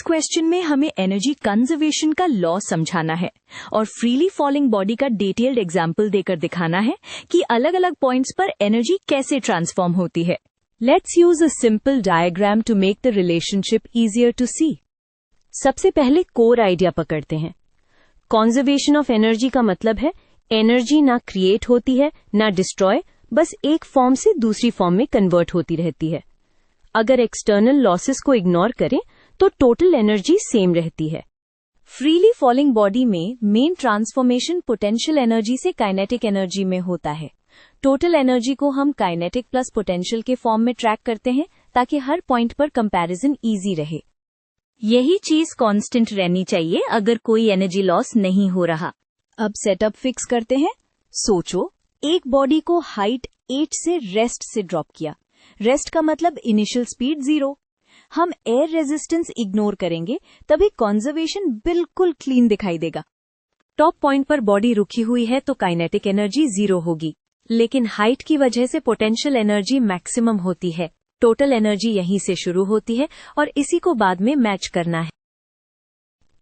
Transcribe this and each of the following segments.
Question में हमें energy conservation का लॉ समझाना है और फ्रीली फॉलिंग बॉडी का डिटेल्ड एग्जाम्पल देकर दिखाना है कि अलग अलग पॉइंट्स पर एनर्जी कैसे ट्रांसफॉर्म होती है। Let's use a simple diagram to make the relationship easier to see. सबसे पहले कोर आइडिया पकड़ते हैं। कंजर्वेशन ऑफ एनर्जी का मतलब है एनर्जी ना क्रिएट होती है ना डिस्ट्रॉय, बस एक फॉर्म से दूसरी फॉर्म में कन्वर्ट होती रहती है। अगर एक्सटर्नल लॉसेस को इग्नोर करें तो टोटल एनर्जी सेम रहती है। फ्रीली फॉलिंग बॉडी में मेन ट्रांसफॉर्मेशन पोटेंशियल एनर्जी से काइनेटिक एनर्जी में होता है। टोटल एनर्जी को हम काइनेटिक प्लस पोटेंशियल के फॉर्म में ट्रैक करते हैं ताकि हर पॉइंट पर कंपैरिजन इजी रहे। यही चीज कांस्टेंट रहनी चाहिए अगर कोई एनर्जी लॉस नहीं हो रहा। अब सेटअप फिक्स करते हैं। सोचो, एक बॉडी को हाइट 8 से रेस्ट से ड्रॉप किया। रेस्ट का मतलब इनिशियल स्पीड 0। हम एयर रेजिस्टेंस इग्नोर करेंगे तभी कंजर्वेशन बिल्कुल क्लीन दिखाई देगा। टॉप पॉइंट पर बॉडी रुकी हुई है तो काइनेटिक एनर्जी 0 होगी, लेकिन हाइट की वजह से पोटेंशियल एनर्जी मैक्सिमम होती है। टोटल एनर्जी यहीं से शुरू होती है और इसी को बाद में मैच करना है।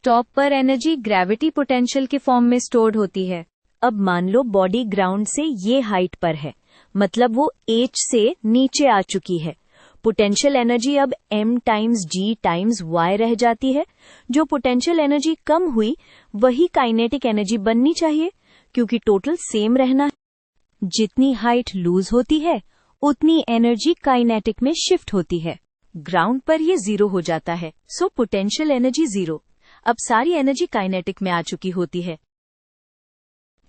टॉप पर एनर्जी ग्रेविटी पोटेंशियल के फॉर्म में स्टोर्ड होती है। अब मान लो बॉडी ग्राउंड से ये हाइट पर है, मतलब वो h से नीचे आ चुकी है। पोटेंशियल एनर्जी अब m times g times y रह जाती है। जो पोटेंशियल एनर्जी कम हुई वही काइनेटिक एनर्जी बननी चाहिए, क्योंकि टोटल सेम रहना है। जितनी हाइट लूज होती है उतनी एनर्जी काइनेटिक में शिफ्ट होती है। ग्राउंड पर ये 0 हो जाता है, सो पोटेंशियल एनर्जी 0। अब सारी एनर्जी काइनेटिक में आ चुकी होती है।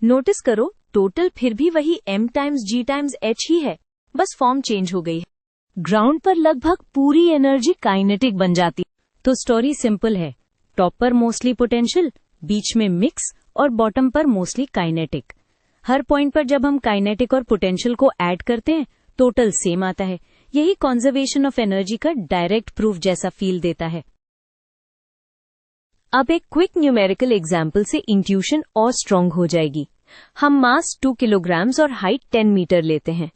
नोटिस करो, टोटल फिर भी वही m times g times h ही है, बस फॉर्म चेंज हो गई है। ग्राउंड पर लगभग पूरी एनर्जी काइनेटिक बन जाती। तो स्टोरी सिंपल है, टॉप पर मोस्टली पोटेंशियल, बीच में मिक्स और बॉटम पर मोस्टली काइनेटिक। हर पॉइंट पर जब हम काइनेटिक और पोटेंशियल को ऐड करते हैं टोटल सेम आता है। यही कंजर्वेशन ऑफ एनर्जी का डायरेक्ट प्रूफ जैसा फील देता है। अब एक क्विक न्यूमेरिकल एग्जाम्पल से इंट्यूशन और स्ट्रांग हो जाएगी। हम मास 2 किलोग्राम्स और हाइट 10 मीटर लेते हैं।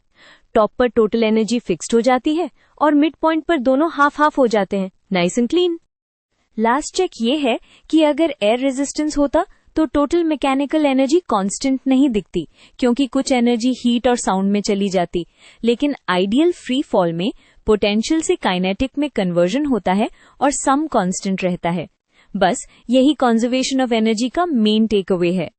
टॉप पर टोटल एनर्जी फिक्स्ड हो जाती है और मिड पॉइंट पर दोनों हाफ हाफ हो जाते हैं, nice and clean. Last check ये है कि अगर एयर रेजिस्टेंस होता तो टोटल मैकेनिकल एनर्जी कांस्टेंट नहीं दिखती, क्योंकि कुछ एनर्जी हीट और साउंड में चली जाती। लेकिन आइडियल फ्री फॉल में पोटेंशियल से काइनेटिक में कन्वर्जन होता है और सम कांस्टेंट रहता है। बस यही कंजर्वेशन ऑफ एनर्जी का मेन टेक अवे है।